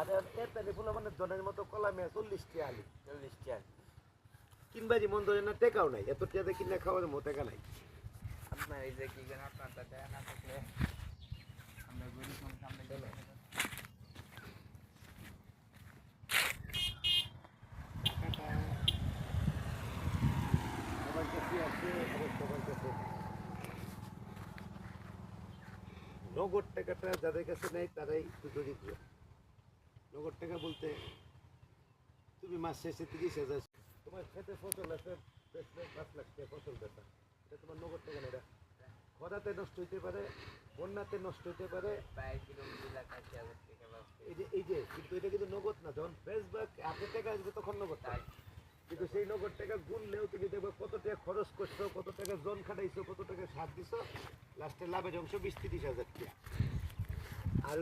আর এতে ফুল মানে জনের মতো কলামে 40টি আলি 40টি আলি কিনবাজি মন ধরে না টেকাও নাই এত টাকা কিনে খাওয়ার মতো টাকা নাই আপনার এই যে কি কেন আপনার টাকা না থাকলে আমরা গরিব মানুষ আমরা গেলে আমার কাছে আছে সবার কাছে নগদ টাকাটা যাদের কাছে নেই তারাই দরিদ্র নগদ টাকা বলতে তুমি মাস শেষে 30,000 তোমার খেতে ফসল আছে 5 লাখ টাকা ফসল বেচা এটা তোমার নগদ টাকা নেই খরাতে নষ্ট হইতে পারে বন্যাতে নষ্ট হইতে পারে এই যে কিন্তু এটা কিন্তু নগদ না যখন ফেসবুক হাতে টাকা আসবে তখন নগদ কিন্তু সেই নগদ টাকা গুনলেও তুমি দেখবে কত টাকা খরচ করছো কত টাকা জন খাটাইছো কত টাকা সার দিছো লাস্টে লাভের অংশ 20-30 হাজার টাকা আর